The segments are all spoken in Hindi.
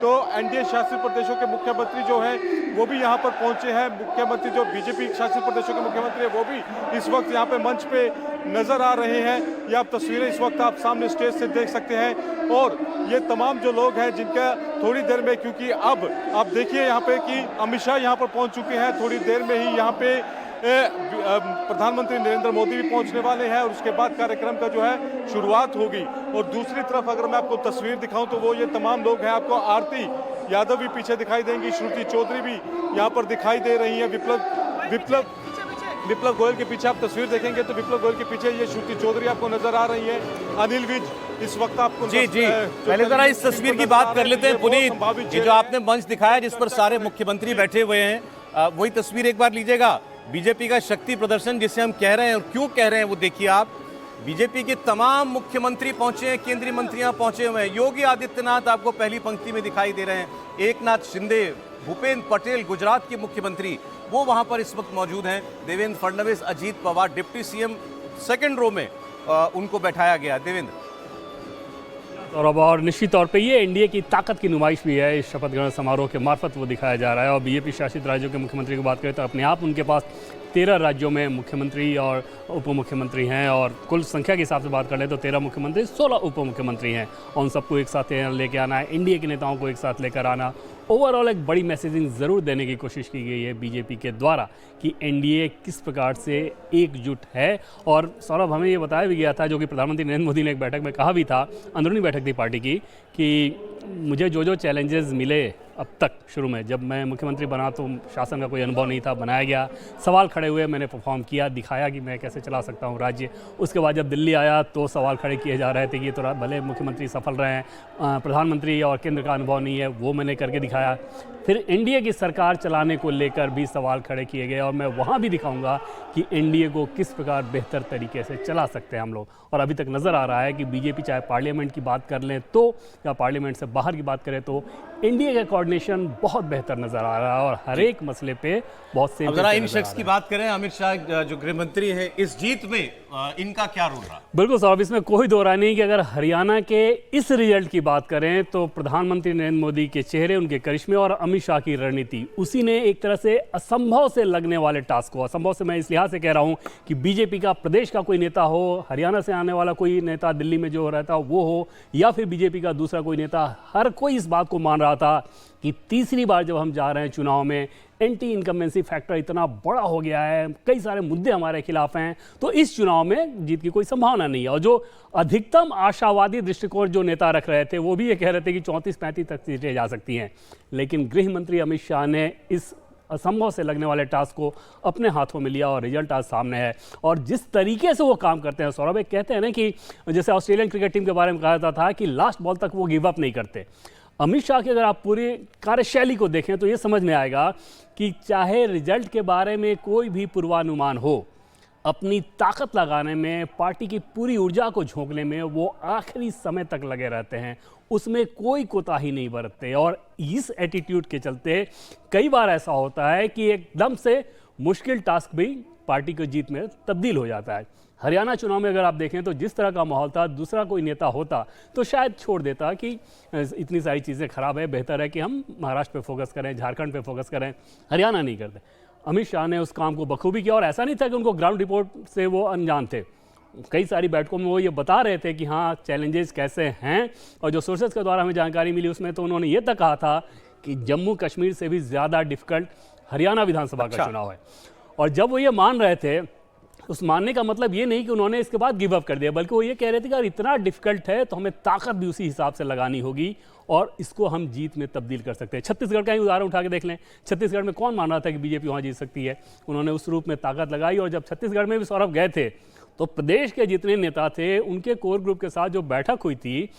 तो एनडीए शासित प्रदेशों के मुख्यमंत्री जो हैं वो भी यहाँ पर पहुंचे हैं। मुख्यमंत्री जो बीजेपी शासित प्रदेशों के मुख्यमंत्री हैं वो भी इस वक्त यहाँ पे मंच पे नजर आ रहे हैं। ये आप तस्वीरें इस वक्त आप सामने स्टेज से देख सकते हैं। और ये तमाम जो लोग हैं जिनका थोड़ी देर में, क्योंकि अब आप देखिए यहाँ पे कि अमित शाह यहाँ पर पहुँच चुके हैं, थोड़ी देर में ही यहाँ पे प्रधानमंत्री नरेंद्र मोदी भी पहुंचने वाले हैं और उसके बाद कार्यक्रम का जो है शुरुआत होगी। और दूसरी तरफ अगर मैं आपको तस्वीर दिखाऊं तो वो ये तमाम लोग हैं। आपको आरती यादव भी पीछे दिखाई देंगी, श्रुति चौधरी भी यहाँ पर दिखाई दे रही हैं, विप्लव गोयल के पीछे आप तस्वीर देखेंगे तो विप्लव गोयल के पीछे ये श्रुति चौधरी आपको नजर आ रही है। अनिल विज इस वक्त आपको जी पहले जरा इस तस्वीर की बात कर लेते हैं पुनीत। ये जो आपने मंच दिखाया जिस पर सारे मुख्यमंत्री बैठे हुए हैं, वही तस्वीर एक बार लीजिएगा। बीजेपी का शक्ति प्रदर्शन जिसे हम कह रहे हैं और क्यों कह रहे हैं वो देखिए आप। बीजेपी के तमाम मुख्यमंत्री पहुंचे हैं, केंद्रीय मंत्रियां पहुंचे हुए हैं। योगी आदित्यनाथ आपको पहली पंक्ति में दिखाई दे रहे हैं, एकनाथ शिंदे, भूपेंद्र पटेल गुजरात के मुख्यमंत्री वो वहां पर इस वक्त मौजूद हैं। Devendra Fadnavis, Ajit Pawar, deputy CM second row में उनको बैठाया गया। देवेंद्र और निश्चित तौर पे ये एनडीए की ताकत की नुमाइश भी है। इस शपथ ग्रहण समारोह के मार्फत वो दिखाया जा रहा है। और बीजेपी शासित राज्यों के मुख्यमंत्री की बात करें तो अपने आप उनके पास 13 राज्यों में मुख्यमंत्री और उप मुख्यमंत्री हैं। और कुल संख्या के हिसाब से बात कर ले तो 13 मुख्यमंत्री, 16 उप मुख्यमंत्री हैं। और उन सबको एक साथ लेके आना है, एनडीए के नेताओं को एक साथ लेकर आना, ओवरऑल एक बड़ी मैसेजिंग ज़रूर देने की कोशिश की गई है बीजेपी के द्वारा कि एनडीए किस प्रकार से एकजुट है। और सौरभ, हमें ये बताया भी गया था, जो कि प्रधानमंत्री नरेंद्र मोदी ने एक बैठक में कहा भी था, अंदरूनी बैठक थी पार्टी की, कि मुझे जो चैलेंजेस मिले अब तक, शुरू में जब मैं मुख्यमंत्री बना तो शासन का कोई अनुभव नहीं था, बनाया गया, सवाल खड़े हुए, मैंने परफॉर्म किया, दिखाया कि मैं कैसे चला सकता हूँ राज्य। उसके बाद जब दिल्ली आया तो सवाल खड़े किए जा रहे थे कि ये तो भले मुख्यमंत्री सफल रहे हैं, प्रधानमंत्री और केंद्र का अनुभव नहीं है, वो मैंने करके दिखाया। फिर एनडीए की सरकार चलाने को लेकर भी सवाल खड़े किए गए और मैं वहाँ भी दिखाऊंगा कि एनडीए को किस प्रकार बेहतर तरीके से चला सकते हैं हम लोग। और अभी तक नज़र आ रहा है कि बीजेपी चाहे पार्लियामेंट की बात कर लें तो, या पार्लियामेंट से बाहर की बात करें तो, एनडीए का कोऑर्डिनेशन बहुत बेहतर नज़र आ रहा है और हर एक मसले पे बहुत से। अब जरा इन शख्स की बात करें, अमित शाह जो गृह मंत्री है, इस जीत में इनका क्या रोल रहा? बिल्कुल साहब, इसमें कोई दो राय नहीं कि अगर हरियाणा के इस रिजल्ट की बात करें तो प्रधानमंत्री नरेंद्र मोदी के चेहरे, उनके करिश्मे और अमित शाह की रणनीति, उसी ने एक तरह से असंभव से लगने वाले टास्क को, असंभव से मैं इस लिहाज से कह रहा हूं कि बीजेपी का प्रदेश का कोई नेता हो, हरियाणा से आने वाला कोई नेता दिल्ली में जो रहता वो हो, या फिर बीजेपी का दूसरा कोई नेता, हर कोई इस बात को मान रहा था कि तीसरी बार जब हम जा रहे हैं चुनाव में, एंटी इनकम्बेंसी फैक्टर इतना बड़ा हो गया है, कई सारे मुद्दे हमारे खिलाफ हैं, तो इस चुनाव में जीत की कोई संभावना नहीं है। और जो अधिकतम आशावादी दृष्टिकोण जो नेता रख रहे थे वो भी ये कह रहे थे कि 34-35 तक सीटें जा सकती हैं। लेकिन गृह मंत्री अमित शाह ने इस असंभव से लगने वाले टास्क को अपने हाथों में लिया और रिजल्ट आज सामने है। और जिस तरीके से वो काम करते हैं सौरभ, कहते हैं ना कि जैसे ऑस्ट्रेलियन क्रिकेट टीम के बारे में कहा जाता था कि लास्ट बॉल तक वो गिव अप नहीं करते। अमित शाह की अगर आप पूरी कार्यशैली को देखें तो ये समझ में आएगा कि चाहे रिजल्ट के बारे में कोई भी पूर्वानुमान हो, अपनी ताकत लगाने में, पार्टी की पूरी ऊर्जा को झोंकने में वो आखिरी समय तक लगे रहते हैं, उसमें कोई कोताही नहीं बरतते। और इस एटीट्यूड के चलते कई बार ऐसा होता है कि एकदम से मुश्किल टास्क भी पार्टी की जीत में तब्दील हो जाता है। हरियाणा चुनाव में अगर आप देखें तो जिस तरह का माहौल था, दूसरा कोई नेता होता तो शायद छोड़ देता कि इतनी सारी चीज़ें खराब है, बेहतर है कि हम महाराष्ट्र पे फोकस करें, झारखंड पे फोकस करें, हरियाणा नहीं करते। अमित शाह ने उस काम को बखूबी किया और ऐसा नहीं था कि उनको ग्राउंड रिपोर्ट से वो अनजान थे। कई सारी बैठकों में वो ये बता रहे थे कि हाँ चैलेंजेस कैसे हैं, और जो सोर्सेज के द्वारा हमें जानकारी मिली उसमें तो उन्होंने ये तक कहा था कि जम्मू कश्मीर से भी ज़्यादा डिफिकल्ट हरियाणा विधानसभा का चुनाव है। और जब वो ये मान रहे थे, उस मानने का मतलब ये नहीं कि उन्होंने इसके बाद गिव अप कर दिया, बल्कि वो ये कह रहे थे कि अगर इतना डिफिकल्ट है तो हमें ताकत भी उसी हिसाब से लगानी होगी और इसको हम जीत में तब्दील कर सकते हैं। छत्तीसगढ़ का ही उदाहरण उठा के देख लें, छत्तीसगढ़ में कौन मान रहा था कि बीजेपी वहाँ जीत सकती है, उन्होंने उस रूप में ताकत लगाई। और जब छत्तीसगढ़ में भी सौरभ गए थे तो प्रदेश के जितने नेता थे उनके कोर ग्रुप के साथ जो बैठक हुई थी,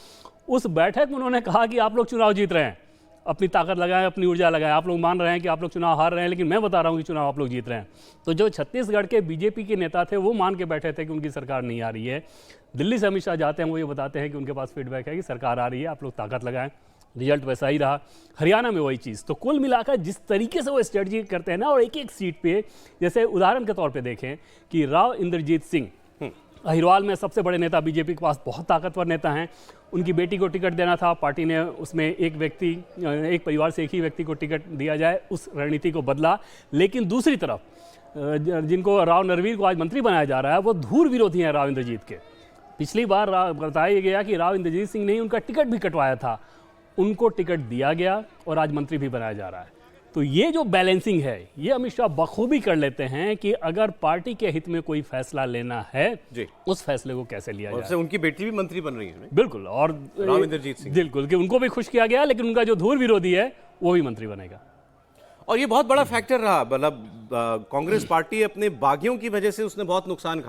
उस बैठक में उन्होंने कहा कि आप लोग चुनाव जीत रहे हैं, अपनी ताकत लगाएं, अपनी ऊर्जा लगाएं, आप लोग मान रहे हैं कि आप लोग चुनाव हार रहे हैं, लेकिन मैं बता रहा हूं कि चुनाव आप लोग जीत रहे हैं। तो जो छत्तीसगढ़ के बीजेपी के नेता थे वो मान के बैठे थे कि उनकी सरकार नहीं आ रही है। दिल्ली से अमित शाह जाते हैं, वो ये बताते हैं कि उनके पास फीडबैक है कि सरकार आ रही है, आप लोग ताकत लगाएं। रिजल्ट वैसा ही रहा, हरियाणा में वही चीज़। तो कुल मिलाकर जिस तरीके से वो स्ट्रेटजी करते हैं ना, और एक एक सीट पे, जैसे उदाहरण के तौर पे देखें कि राव इंद्रजीत सिंह अहिरवाल में सबसे बड़े नेता बीजेपी के पास बहुत ताकतवर नेता हैं, उनकी बेटी को टिकट देना था, पार्टी ने उसमें एक परिवार से एक ही व्यक्ति को टिकट दिया जाए, उस रणनीति को बदला। लेकिन दूसरी तरफ जिनको राव नरवीर को आज मंत्री बनाया जा रहा है वो धूर विरोधी हैं राव इंद्रजीत के। पिछली बार बताया गया कि राव इंद्रजीत सिंह ने उनका टिकट भी कटवाया था, उनको टिकट दिया गया और आज मंत्री भी बनाया जा रहा है। तो ये जो बैलेंसिंग है ये अमित शाह बखूबी कर लेते हैं कि अगर पार्टी के हित में कोई फैसला लेना है जी, उस फैसले को कैसे लिया जाए। उनकी बेटी भी मंत्री बन रही है। बिल्कुल, और राव इंद्रजीत सिंह, बिल्कुल कि उनको भी खुश किया गया, लेकिन उनका जो धूर विरोधी है वो भी मंत्री बनेगा। और ये बहुत बड़ा फैक्टर रहा, मतलब कांग्रेस पार्टी अपने बागियों की वजह से उसने बहुत नुकसान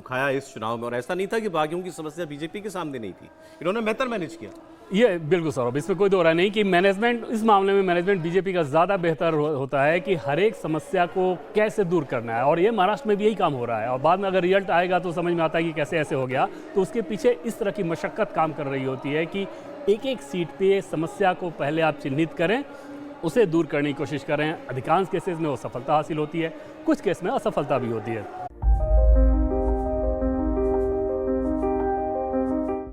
खाया इस चुनाव में। और ऐसा नहीं था कि बागियों की समस्या बीजेपी के सामने नहीं थी, इन्होंने बेहतर मैनेज किया। ये बिल्कुल सौरभ, इसमें कोई दो राय नहीं कि मैनेजमेंट, इस मामले में मैनेजमेंट बीजेपी का ज़्यादा बेहतर होता है कि हर एक समस्या को कैसे दूर करना है। और ये महाराष्ट्र में भी यही काम हो रहा है। और बाद में अगर रिजल्ट आएगा तो समझ में आता है कि कैसे ऐसे हो गया। तो उसके पीछे इस तरह की मशक्क़त काम कर रही होती है कि एक एक सीट पे समस्या को पहले आप चिन्हित करें, उसे दूर करने की कोशिश करें। अधिकांश केसेस में वो सफलता हासिल होती है, कुछ केस में असफलता भी होती है।